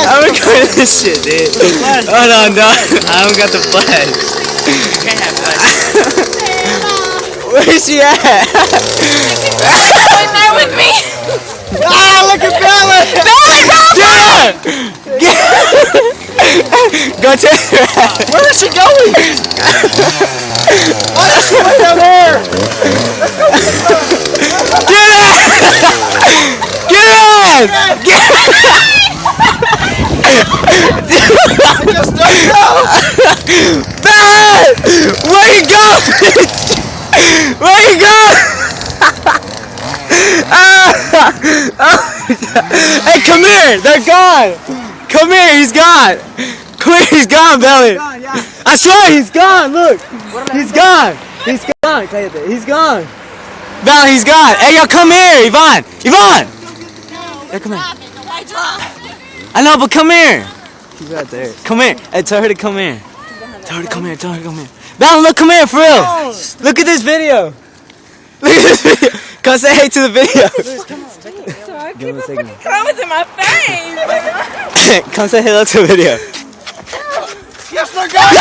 I'm recording this shit, dude. Oh no, I don't got the flash. Where's she at? Right there with me. Ah, look at Bella! Get her! Go take her out. Where is she going? Why is she way down there? Get her! Get her! I just don't know. Bella! Where you going? Where you going? Hey, come here! They're gone! Come here, he's gone! Come here, he's gone, Belly! I swear he's gone, look! He's gone! He's gone! He's gone! Belly, he's gone! Hey, yo, come here, Yvonne! Yvonne! Hey, come here. I know, but come here! He's right there. Come here. Hey, tell her to come here. Tell her to come here, tell her to come here. Bella, look, come here, for real! Look at this video! Look at this video! Come say hey to the video! So I keep putting comments in my face. Come say hello to the video. Yes, they're gone.